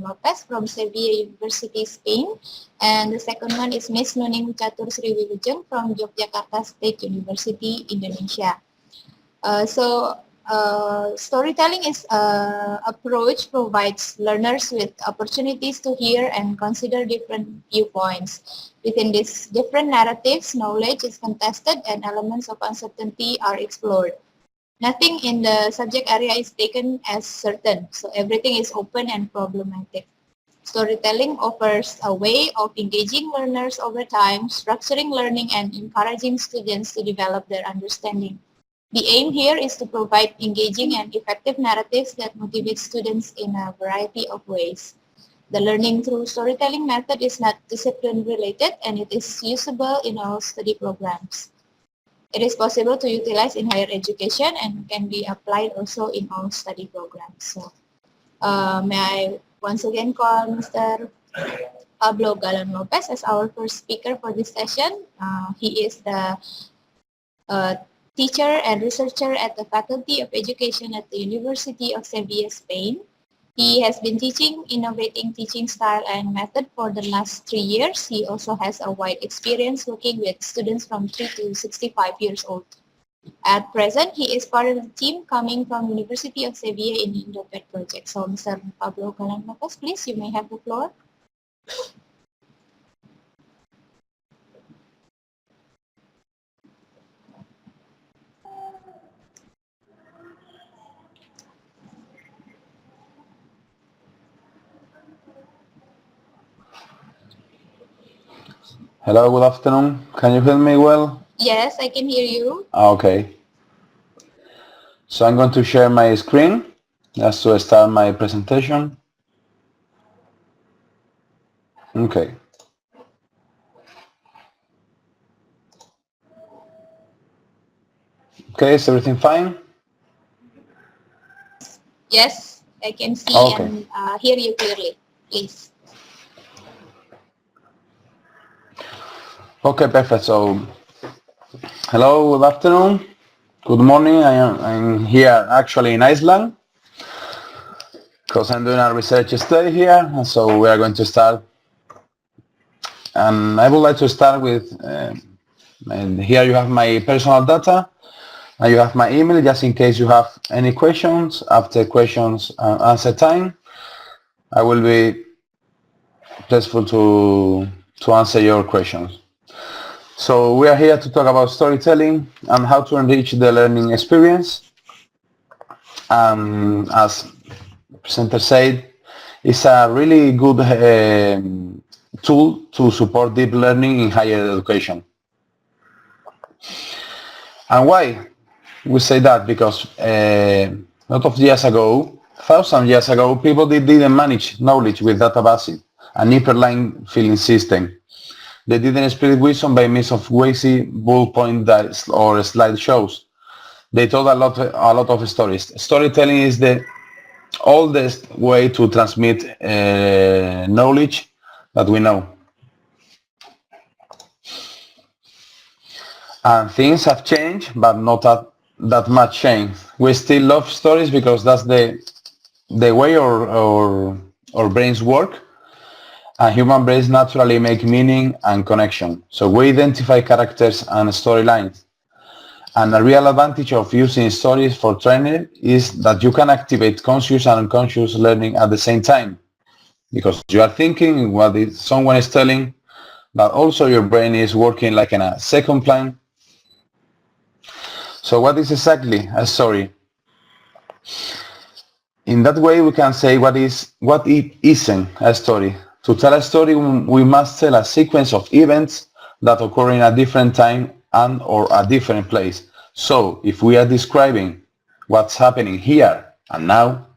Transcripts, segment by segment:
Lopez from Sevilla University, Spain. And the second one is Miss Nuning Catur Sriwilujeng from Yogyakarta State University, Indonesia. Storytelling is approach provides learners with opportunities to hear and consider different viewpoints. Within these different narratives, knowledge is contested and elements of uncertainty are explored. Nothing in the subject area is taken as certain, so everything is open and problematic. Storytelling offers a way of engaging learners over time, structuring learning and encouraging students to develop their understanding. The aim here is to provide engaging and effective narratives that motivate students in a variety of ways. The learning through storytelling method is not discipline related and it is usable in all study programs. It is possible to utilize in higher education and can be applied also in all study programs. So, may I once again call Mr. Pablo Galan Lopez as our first speaker for this session. He is the teacher and researcher at the Faculty of Education at the University of Sevilla, Spain. He has been teaching innovating teaching style and method for the last 3 years. He also has a wide experience working with students from 3 to 65 years old. At present, he is part of the team coming from University of Sevilla in the IndoPED project. So, Mr. Pablo Galan Lopez, please, you may have the floor. Hello, good afternoon. Can you hear me well? Yes, I can hear you. Okay. So I'm going to share my screen just to start my presentation. Okay. Okay, is everything fine? Yes, I can see and hear you clearly. Please. Okay, perfect. So, hello, good afternoon, good morning. I'm here actually in Iceland because I'm doing a research study here, and so we are going to start. And I would like to start with, and here you have my personal data, and you have my email just in case you have any questions. After questions and answer time, I will be pleased to answer your questions. So we are here to talk about storytelling and how to enrich the learning experience. As the presenter said, it's a really good tool to support deep learning in higher education. And why we say that? Because a lot of years ago, 1,000 years ago, people didn't manage knowledge with databases, an hyperline filling system. They didn't spread wisdom by means of WASI, ballpoint dice, or slideshows. They told a lot of stories. Storytelling is the oldest way to transmit knowledge that we know. And things have changed, but not that much change. We still love stories because that's the way our brains work. And human brains naturally make meaning and connection. So we identify characters and storylines. And a real advantage of using stories for training is that you can activate conscious and unconscious learning at the same time. Because you are thinking what someone is telling, but also your brain is working like in a second plan. So what is exactly a story? In that way we can say what it isn't a story. To tell a story, we must tell a sequence of events that occur in a different time and or a different place. So, if we are describing what's happening here and now,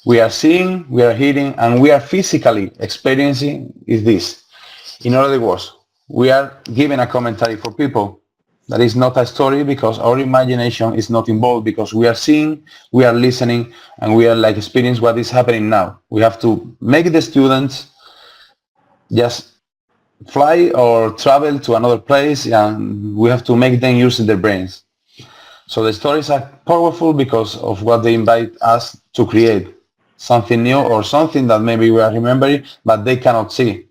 we are seeing, we are hearing, and we are physically experiencing is this. In other words, we are giving a commentary for people. That is not a story because our imagination is not involved, because we are seeing, we are listening, and we are like experiencing what is happening now. We have to make the students just fly or travel to another place, and we have to make them use their brains. So the stories are powerful because of what they invite us to create. something new or something that maybe we are remembering, but they cannot see.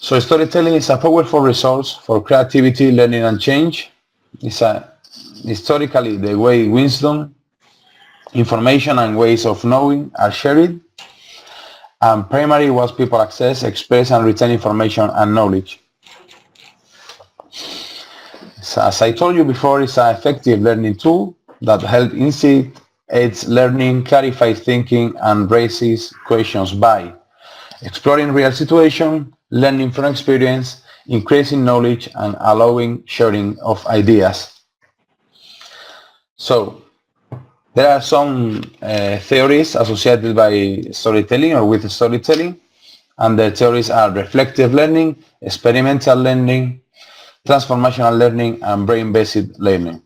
So storytelling is a powerful resource for creativity, learning, and change. It's historically the way wisdom, information, and ways of knowing are shared, and primary was people access, express, and retain information and knowledge. So as I told you before, it's an effective learning tool that helps insight, aids learning, clarifies thinking, and raises questions by exploring real situations, learning from experience, increasing knowledge, and allowing sharing of ideas. So there are some theories associated by storytelling or with storytelling, and the theories are reflective learning, experimental learning, transformational learning, and brain-based learning.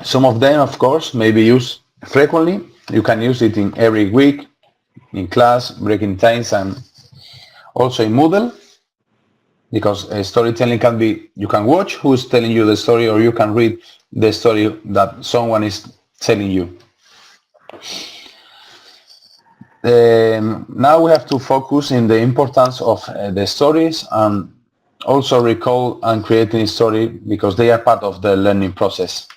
Some of them, of course, may be used frequently. You can use it in every week, in class, breaking times, and also in Moodle, because storytelling can be, you can watch who's telling you the story, or you can read the story that someone is telling you. Now we have to focus in the importance of the stories and also recall and creating a story, because they are part of the learning process.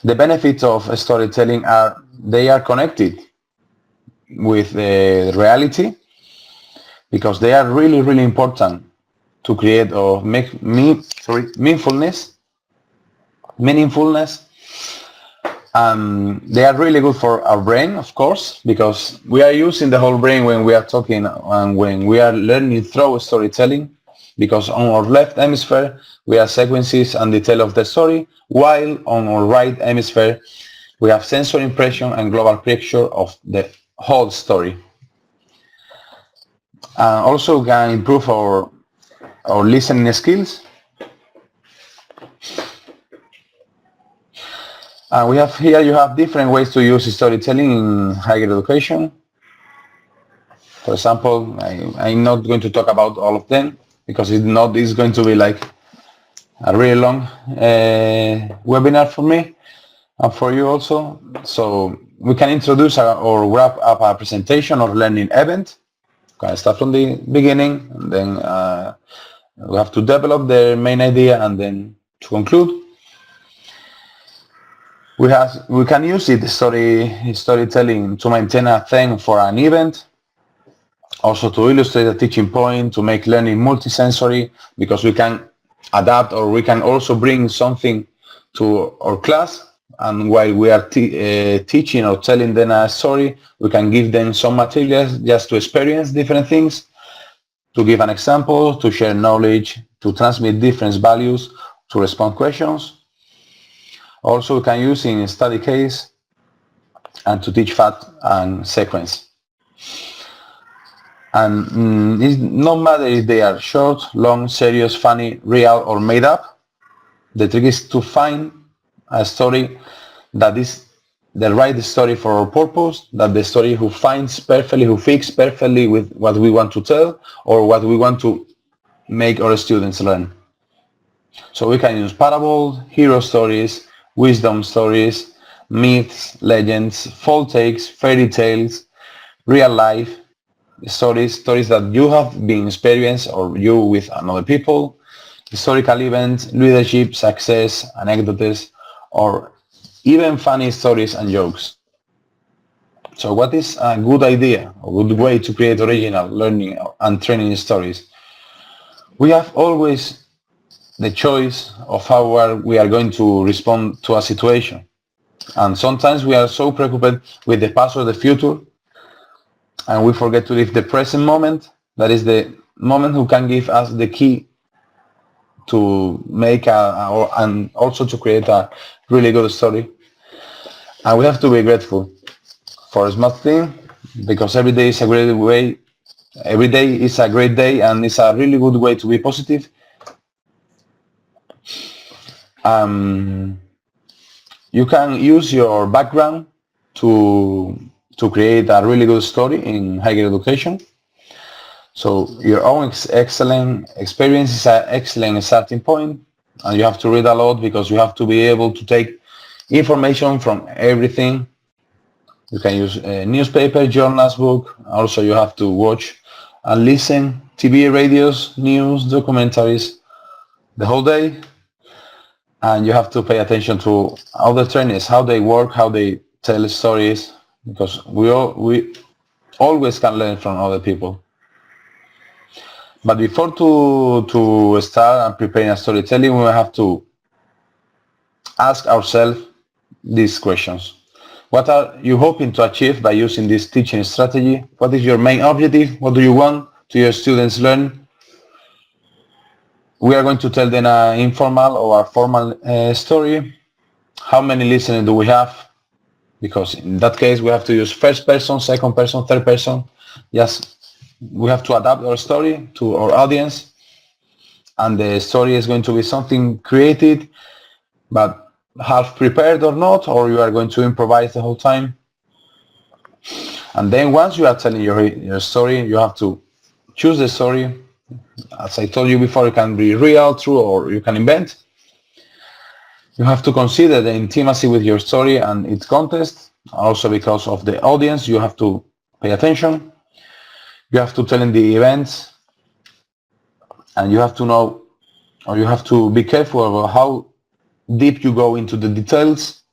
The benefits of storytelling are they are connected with the reality, because they are really, really important to create or make meaningfulness. They are really good for our brain, of course, because we are using the whole brain when we are talking and when we are learning through storytelling, because on our left hemisphere we have sequences and detail of the story, while on our right hemisphere we have sensory impression and global picture of the whole story. Also can improve our listening skills. We have here, you have different ways to use storytelling in higher education. For example, I'm not going to talk about all of them, because it's going to be like a really long webinar for me and for you also. So we can introduce or wrap up a presentation or learning event. Can start from the beginning, and then we have to develop the main idea, and then to conclude. We can use storytelling to maintain a theme for an event, also to illustrate a teaching point, to make learning multisensory, because we can adapt, or we can also bring something to our class, and while we are teaching or telling them a story, we can give them some materials just to experience different things, to give an example, to share knowledge, to transmit different values, to respond questions. Also, we can use in study case and to teach fact and sequence. And it no matter if they are short, long, serious, funny, real, or made up. The trick is to find a story that is the right story for our purpose, that the story who fits perfectly with what we want to tell or what we want to make our students learn. So we can use parables, hero stories, wisdom stories, myths, legends, folk tales, fairy tales, real life stories that you have been experienced or you with another people, historical events, leadership, success, anecdotes, or even funny stories and jokes. So what is a good idea, a good way to create original learning and training stories? We have always the choice of how we are going to respond to a situation. And sometimes we are so preoccupied with the past or the future, and we forget to live the present moment. That is the moment who can give us the key to make and also to create a really good story. And we have to be grateful for a small thing, because every day is a great way. Every day is a great day, and it's a really good way to be positive. You can use your background to create a really good story in higher education. So your own excellent experience is an excellent starting point. and you have to read a lot because you have to be able to take information from everything. You can use newspaper, journals, book. Also, you have to watch and listen TV, radios, news, documentaries the whole day. And you have to pay attention to other trainers, how they work, how they tell stories, because we always can learn from other people. But before to start and preparing a storytelling, we have to ask ourselves these questions. What are you hoping to achieve by using this teaching strategy? What is your main objective? What do you want to your students learn? We are going to tell them an informal or a formal story. How many listeners do we have? Because in that case, we have to use first person, second person, third person. Yes, we have to adapt our story to our audience. And the story is going to be something created, but half prepared or not, or you are going to improvise the whole time. And then once you are telling your story, you have to choose the story. As I told you before, it can be real, true, or you can invent. You have to consider the intimacy with your story and its context. Also because of the audience, you have to pay attention. You have to tell in the events, and you have to know, or you have to be careful about how deep you go into the details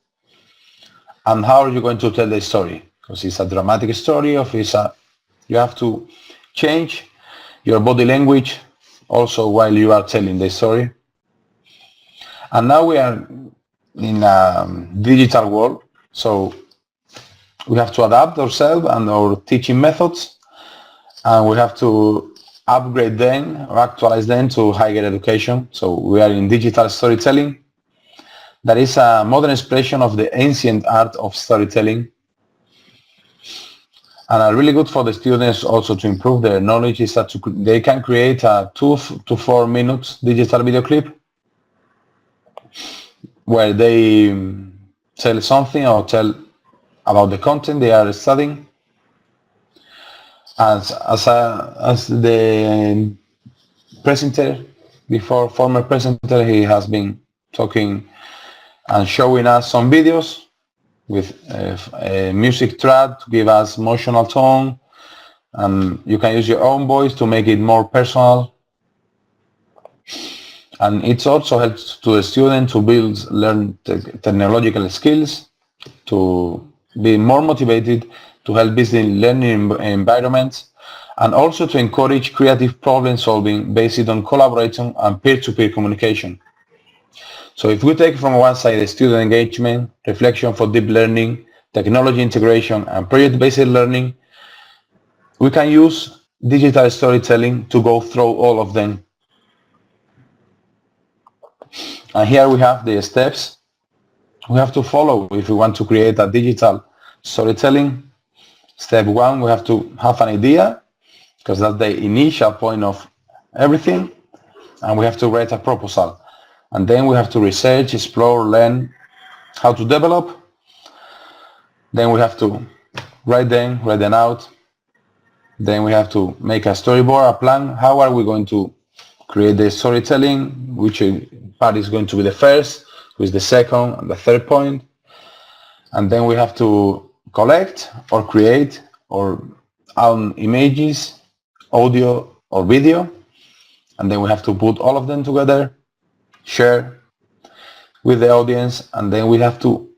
and how are you going to tell the story. Because it's a dramatic story, or you have to change your body language also while you are telling the story. And now we are in a digital world, so we have to adapt ourselves and our teaching methods, and we have to upgrade them or actualize them to higher education. So we are in digital storytelling. That is a modern expression of the ancient art of storytelling, and are really good for the students also to improve their knowledge is that they can create a 2 to 4 minutes digital video clip where they tell something or tell about the content they are studying. As the presenter before, former presenter, he has been talking and showing us some videos with a music track to give us emotional tone, and you can use your own voice to make it more personal. And it also helps to the student to learn technological skills, to be more motivated, to help build learning environments, and also to encourage creative problem solving based on collaboration and peer-to-peer communication. So if we take from one side the student engagement, reflection for deep learning, technology integration, and project-based learning, we can use digital storytelling to go through all of them. And here we have the steps we have to follow if we want to create a digital storytelling. Step 1, we have to have an idea, because that's the initial point of everything, and we have to write a proposal. And then we have to research, explore, learn how to develop. Then we have to write them out. Then we have to make a storyboard, a plan. How are we going to create the storytelling? Which part is going to be the first, which is the second, and the third point. And then we have to collect or create or own images, audio or video. And then we have to put all of them together, share with the audience, and then we have to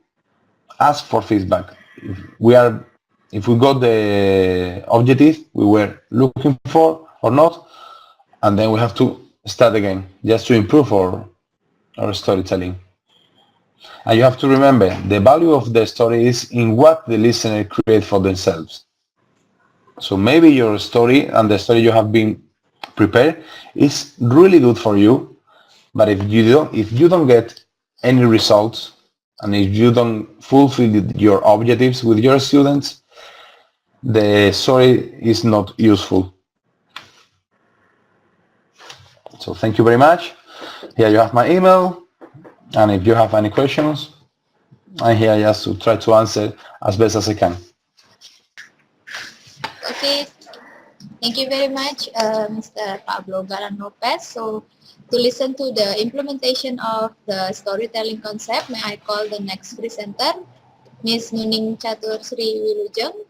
ask for feedback. If we got the objective we were looking for or not, and then we have to start again just to improve our storytelling. And you have to remember, the value of the story is in what the listener creates for themselves. So maybe your story and the story you have been prepared is really good for you, but if you don't get any results, and if you don't fulfill your objectives with your students, the story is not useful. So thank you very much. Here you have my email, and if you have any questions, I'm here just to try to answer as best as I can. Okay, thank you very much, Mr. Pablo Garan Lopez. So To listen to the implementation of the storytelling concept, may I call the next presenter, Ms. Nuning Chatur Sri Wilujeng.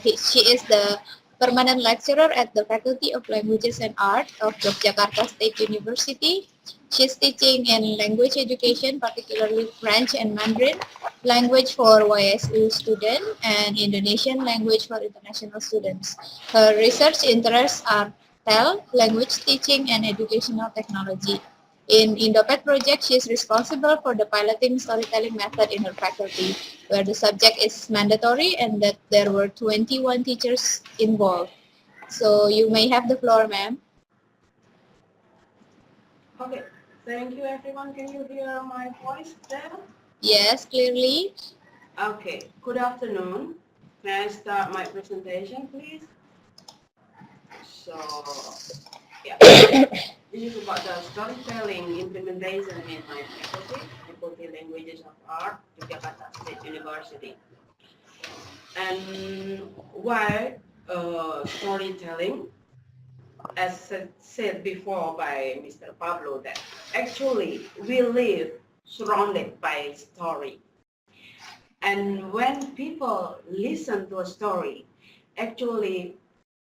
She is the permanent lecturer at the Faculty of Languages and Art of Yogyakarta State University. She's teaching in language education, particularly French and Mandarin, language for YSU students, and Indonesian language for international students. Her research interests are TEL, language teaching and educational technology. In Indopet project, she is responsible for the piloting storytelling method in her faculty, where the subject is mandatory and that there were 21 teachers involved. So you may have the floor, ma'am. Okay, thank you everyone. Can you hear my voice there? Yes, clearly. Okay, good afternoon. May I start my presentation, please? So, yeah, this is about the storytelling implementation in my faculty Languages of Art, Yogyakarta State University. And why storytelling? As said before by Mr. Pablo, that actually we live surrounded by story. And when people listen to a story, actually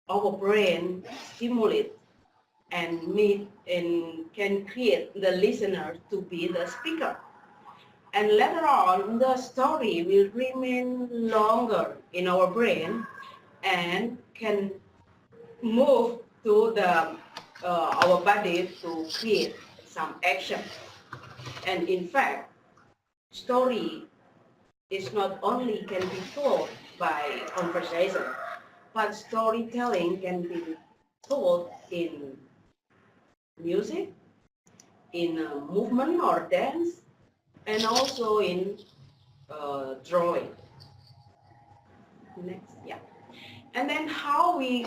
our brain stimulates and can create the listener to be the speaker. And later on, the story will remain longer in our brain and can move to the our body to create some action. And in fact, story is not only can be told by conversation, but storytelling can be told in music, in movement or dance, and also in drawing. Next, yeah. And then how we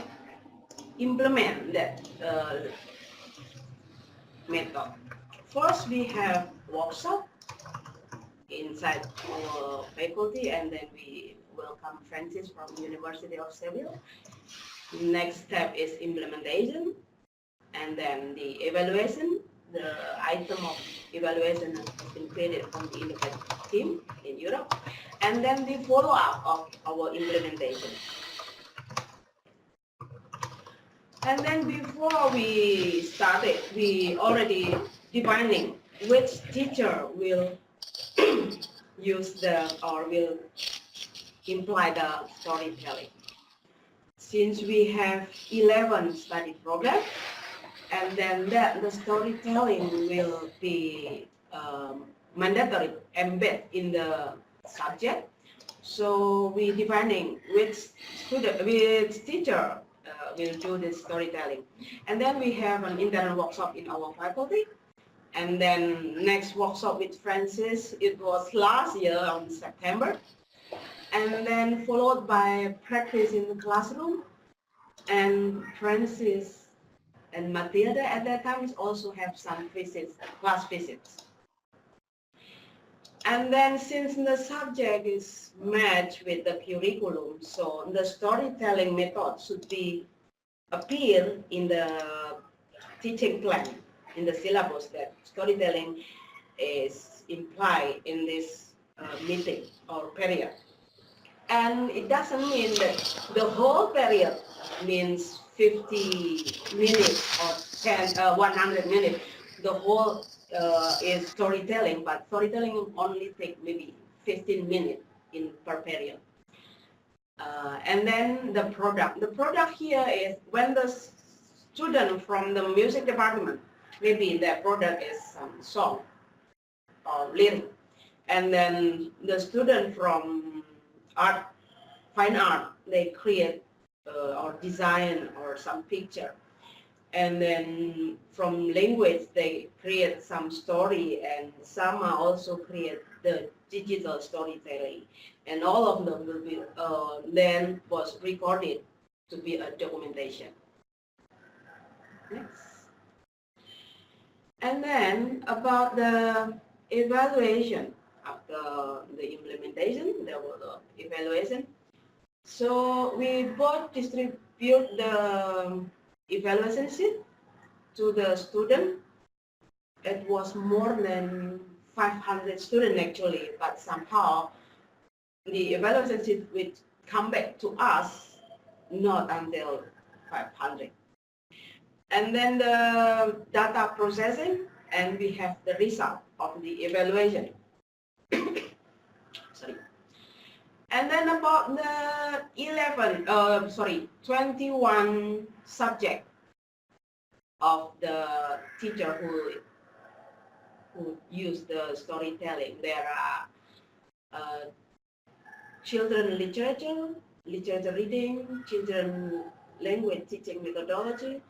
implement that method. First, we have workshop inside our faculty, and then we welcome Francis from University of Seville. Next step is implementation, and then the evaluation. The item of evaluation has been created from the independent team in Europe, and then the follow-up of our implementation. And then before we started, we already defining which teacher will use the or will imply the storytelling. Since we have 11 study programs, and then the storytelling will be mandatory embed in the subject. So we defining which student, which teacher will do this storytelling. And then we have an internal workshop in our faculty. And then next workshop with Francis, it was last year on September. And then followed by practice in the classroom. And Francis and Matilda at that time also have some visits, class visits. And then since the subject is matched with the curriculum, so the storytelling method should be appear in the teaching plan, in the syllabus, that storytelling is implied in this meeting or period. And it doesn't mean that the whole period means 50 minutes or 100 minutes. The whole is storytelling, but storytelling only take maybe 15 minutes per period. And then the product. The product here is when the student from the music department, maybe their product is some song or lyric. And then the student from art, fine art, they create or design or some picture. And then from language, they create some story, and some also create the digital storytelling. And all of them will be then was recorded to be a documentation. Next. And then about the evaluation after the implementation, there was the evaluation. So we both distribute the evaluation sheet to the student it was more than 500 students actually, but somehow the evaluation sheet will come back to us not until 500. And then the data processing, and we have the result of the evaluation. Sorry. And then about the 21 subject of the teacher who use the storytelling. There are children literature reading, children language teaching methodology,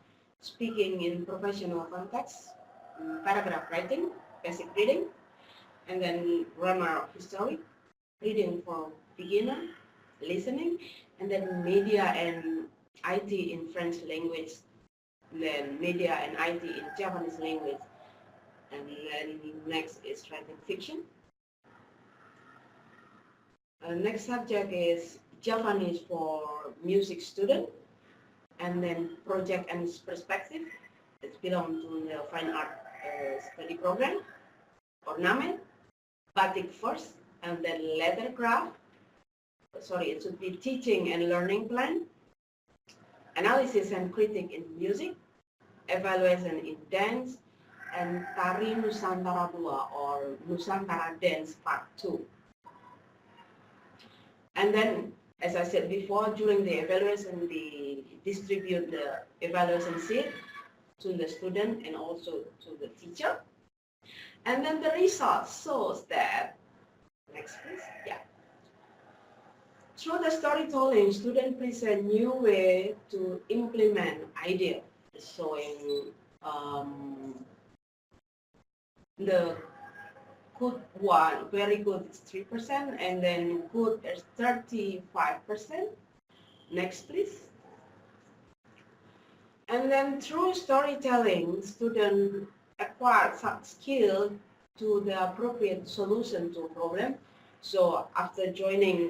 speaking in professional context, paragraph writing, basic reading, and then grammar of history, reading for beginner, listening, and then media and IT in French language, and then media and IT in Japanese language, and then next is writing fiction. Next subject is Japanese for music student, and then project and perspective. It belongs to the fine art study program. Ornament, batik first, and then letter craft. Sorry, it should be teaching and learning plan. Analysis and critique in music, evaluation in dance, and Tari Nusantara 2 or Nusantara Dance Part 2. And then, as I said before, during the evaluation, we distribute the evaluation sheet to the student and also to the teacher. And then the result shows that, next please, yeah. Through the storytelling, students present new way to implement idea, showing the good one, very good is 3%, and then good is 35%. Next, please. And then through storytelling, students acquire some skill to the appropriate solution to a problem. So after joining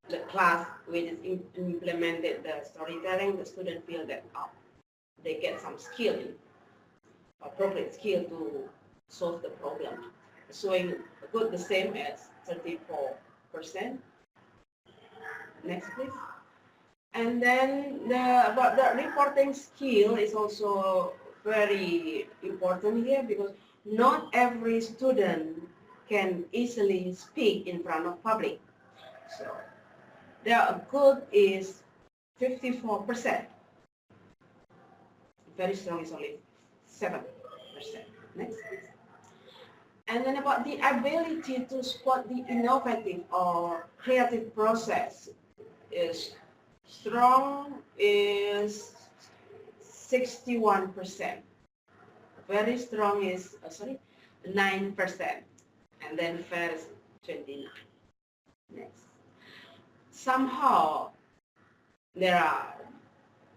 the class which is implemented the storytelling, the student feel that they get some skill, appropriate skill to solve the problem. Showing good the same as 34%. Next, please. And then about the reporting skill is also very important here because not every student can easily speak in front of public. So their good is 54%. Very strong is only 7%. Next, please. And then about the ability to spot the innovative or creative process is strong is 61%. Very strong is 9%, and then fair is 29. Next. Somehow there are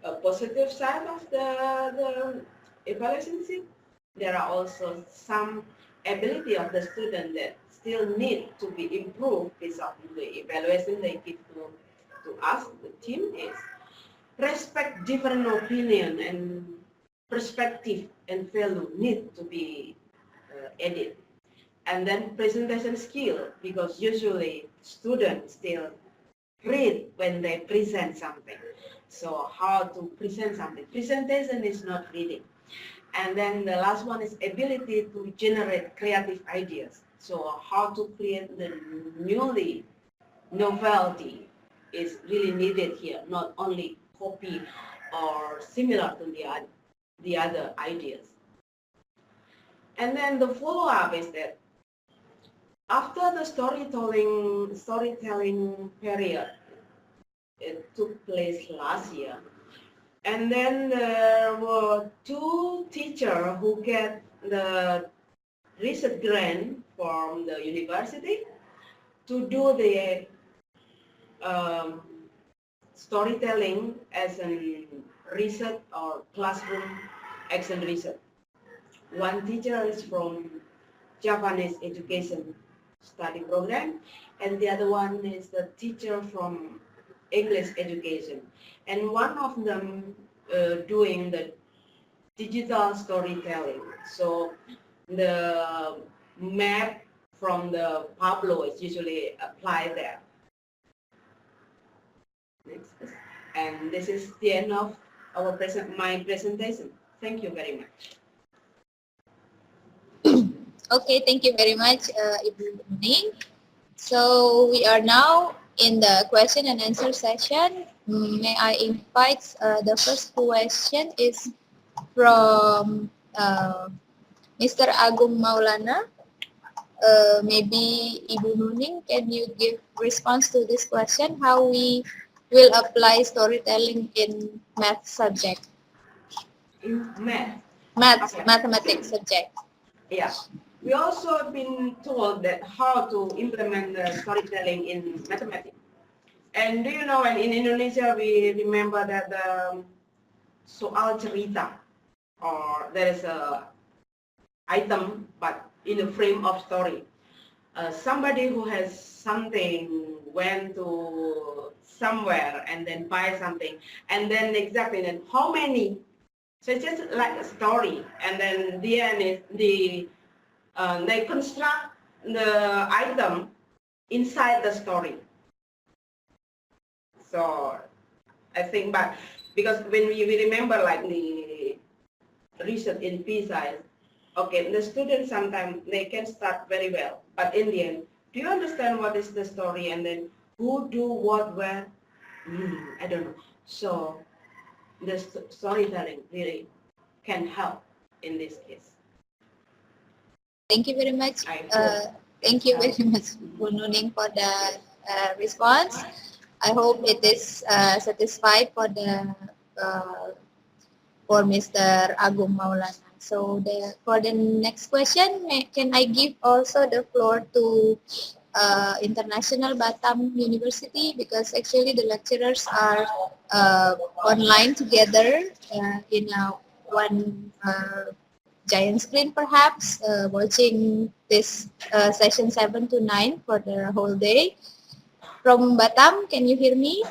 a positive side of the evaluation sheet. There are also some ability of the student that still need to be improved based on the evaluation they give to us, the team, is respect different opinion and perspective and value need to be added. And then presentation skill, because usually students still read when they present something. So how to present something. Presentation is not reading. And then the last one is ability to generate creative ideas. So how to create the newly novelty is really needed here, not only copy or similar to the other ideas. And then the follow-up is that after the storytelling period, it took place last year. And then there were 2 teachers who get the research grant from the university to do the storytelling as a research or classroom action research. One teacher is from Japanese education study program, and the other one is the teacher from English education. And one of them doing the digital storytelling. So the map from the Pablo is usually applied there. Next. And this is the end of our my presentation. Thank you very much. Okay, thank you very much, Ibu Nuning. So we are now in the question and answer session. May I invite the first question is from Mr. Agung Maulana. Maybe Ibu Nuning, can you give response to this question? How we will apply storytelling in math subject? In math? Math, Okay. mathematics subject. Yeah. We also have been told that how to implement the storytelling in mathematics. And do you know, and in Indonesia, we remember that the soal cerita, or there is a item, but in a frame of story. Somebody who has something went to somewhere and then buy something, and then exactly then how many. So it's just like a story, and then the end is they construct the item inside the story. So I think, but because when we remember like the research in PISA, okay, the students sometimes they can start very well, but in the end, do you understand what is the story, and then who do what where? I don't know. So the storytelling really can help in this case. Thank you very much. Thank you very much, Bu Nuning, for the response. I hope it is satisfied for the for Mr. Agung Maulana. So for the next question, can I give also the floor to International Batam University, because actually the lecturers are online together in one giant screen perhaps, watching this session 7 to 9 for the whole day. From Batam, can you hear me?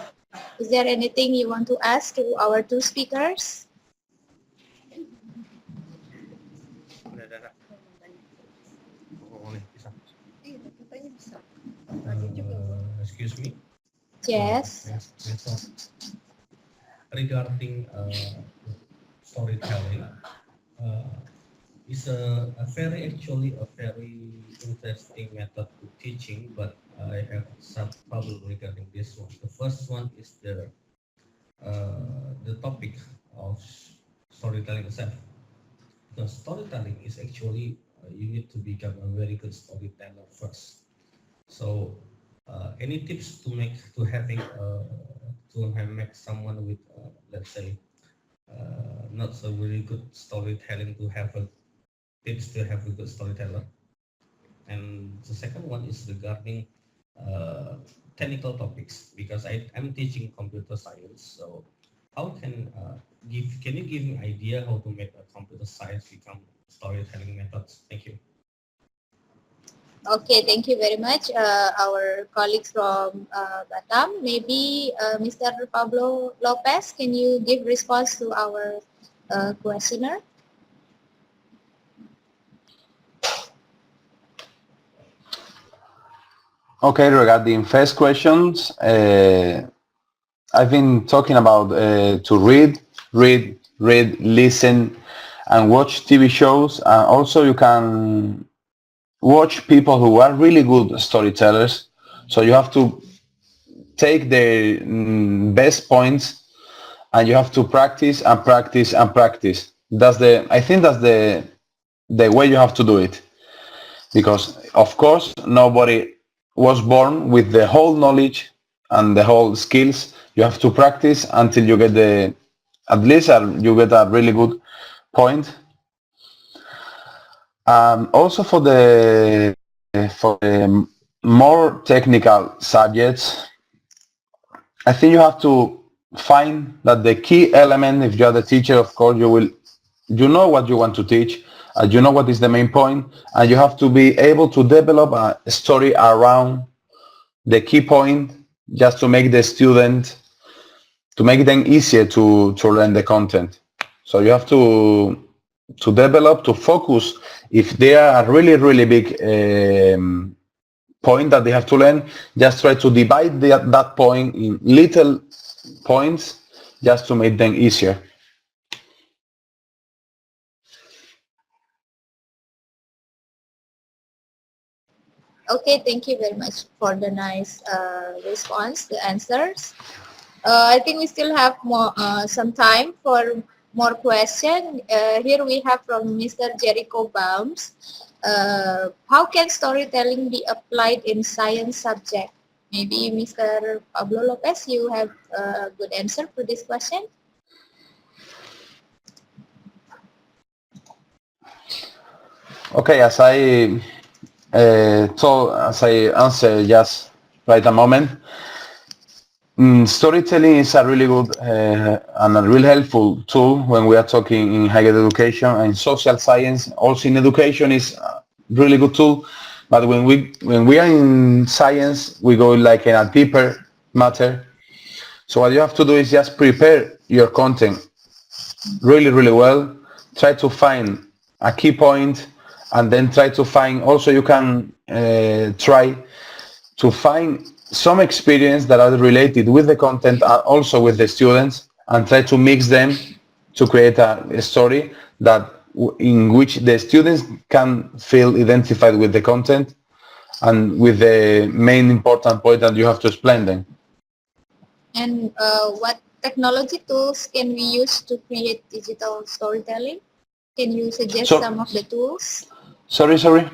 Is there anything you want to ask to our two speakers? Excuse me? Yes. Regarding storytelling, is a very interesting method to teaching, but I have some problem regarding this one. The first one is the topic of storytelling itself. Because storytelling is actually you need to become a very good storyteller first. So any tips to make someone with let's say not so really good storytelling to have a tips to have a good storyteller? And the second one is regarding technical topics, because I'm teaching computer science. So how can you give me idea how to make a computer science become storytelling methods? Thank you. Okay, thank you very much, our colleagues from Batam. Maybe Mr. Pablo Lopez, can you give response to our questioner? Okay, regarding first questions, I've been talking about to read, listen, and watch TV shows. Also, you can watch people who are really good storytellers. So you have to take the best points, and you have to practice and practice and practice. I think that's the way you have to do it, because of course nobody was born with the whole knowledge and the whole skills. You have to practice until you get at least you get a really good point. Also for the more technical subjects, I think you have to find that the key element, if you are the teacher, of course, you know what you want to teach, and you know what is the main point, and you have to be able to develop a story around the key point, just to make the student, to make them easier to learn the content. So you have to develop, to focus. If there are a really big point that they have to learn, just try to divide that point in little points just to make them easier. Okay, thank you very much for the nice response, the answers. I think we still have more some time for more questions. Here we have from Mr. Jericho Baums. How can storytelling be applied in science subject? Maybe Mr. Pablo Lopez, you have a good answer for this question. Okay, as I answered just right a moment, storytelling is a really good and a really helpful tool when we are talking in higher education and social science. Also in education is a really good tool, but when we are in science, we go like in a deeper matter. So what you have to do is just prepare your content really well. Try to find a key point, and then try to find, also you can try to find some experience that are related with the content and also with the students, and try to mix them to create a story that in which the students can feel identified with the content and with the main important point that you have to explain them. And what technology tools can we use to create digital storytelling? Can you suggest some of the tools? Sorry?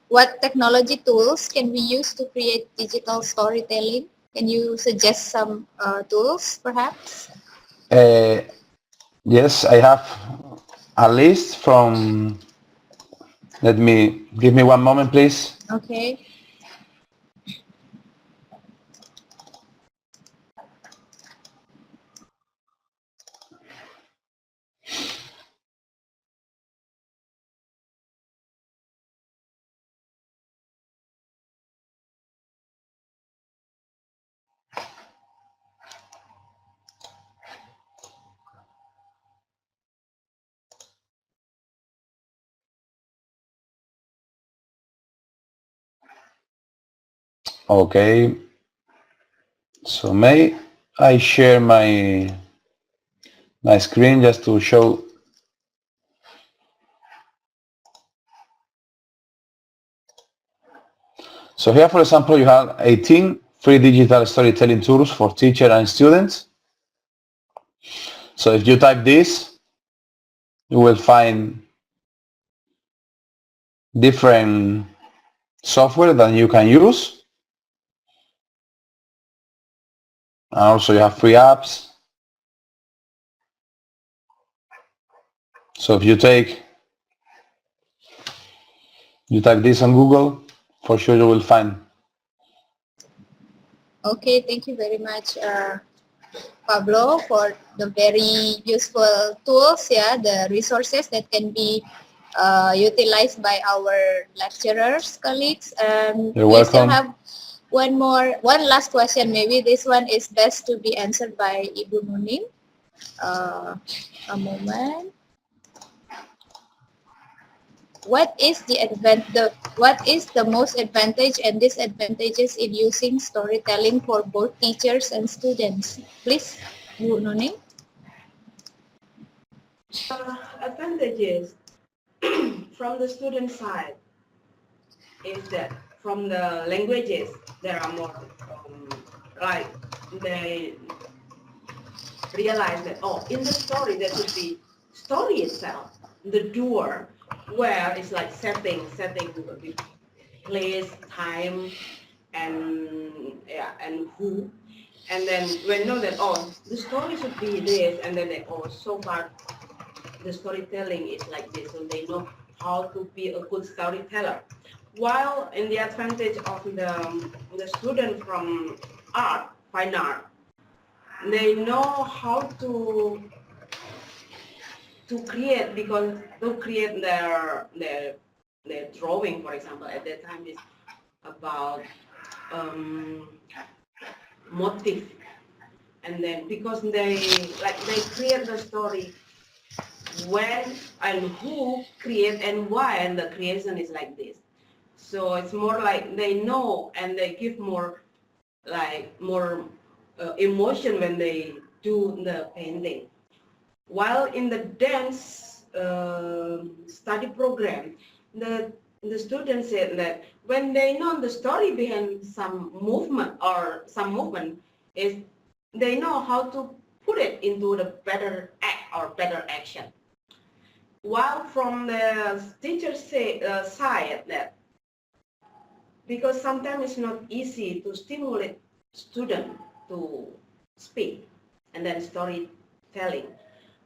What technology tools can we use to create digital storytelling? Can you suggest some tools, perhaps? Yes, I have a list from, give me one moment, please. Okay. Okay, so may I share my screen just to show. So here, for example, you have 18 free digital storytelling tools for teachers and students. So if you type this, you will find different software that you can use. And also you have free apps. So if you type this on Google, for sure you will find. Okay, thank you very much, Pablo, for the very useful tools, the resources that can be utilized by our lecturers, colleagues. You're we still welcome. have one last question. Maybe this one is best to be answered by Ibu Nuning. A moment. What is the most advantage and disadvantages in using storytelling for both teachers and students? Please, Bu Nuning. Advantages from the student side is that from the languages there are more like they realize that in the story there should be story itself, the doer, where it's like setting the place, time, and who, and then when you know that the story should be this, and then they so far the storytelling is like this, so they know how to be a good storyteller. While in the advantage of the student from fine art, they know how to create, because to create their drawing, for example, at that time is about motif, and then because they create the story when and who create and why, and the creation is like this. So it's more like they know and they give more emotion when they do the painting. While in the dance study program, the students said that when they know the story behind some movement is they know how to put it into the better act or better action. While from the teacher's side that because sometimes it's not easy to stimulate student to speak, and then storytelling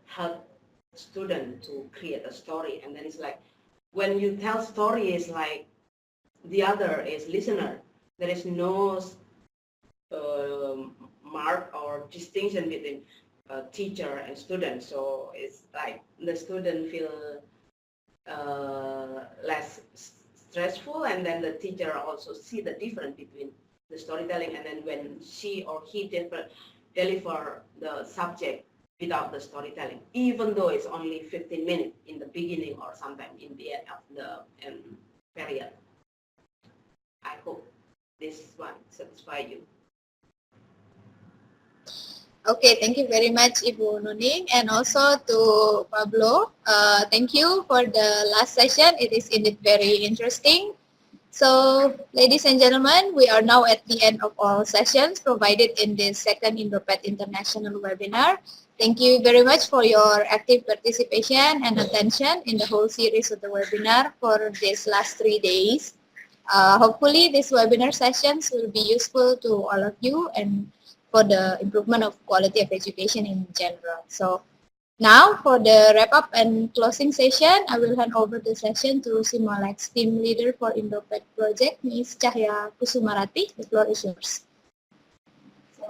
help student to create a story, and then it's like when you tell story is like the other is listener. There is no mark or distinction between teacher and student, so it's like the student feel less stressful, and then the teacher also see the difference between the storytelling, and then when she or he deliver the subject without the storytelling, even though it's only 15 minutes in the beginning or sometime in the end of the period. I hope this one satisfy you. Okay, thank you very much, Ibu Nuning, and also to Pablo. Thank you for the last session. It is indeed very interesting. So, ladies and gentlemen, we are now at the end of all sessions provided in this second Indoped International webinar. Thank you very much for your active participation and attention in the whole series of the webinar for these last 3 days. Hopefully, these webinar sessions will be useful to all of you and for the improvement of quality of education in general. So now for the wrap up and closing session, I will hand over the session to Simolek's team leader for Indoped project, Ms. Cahya Kusumarati. The floor is yours.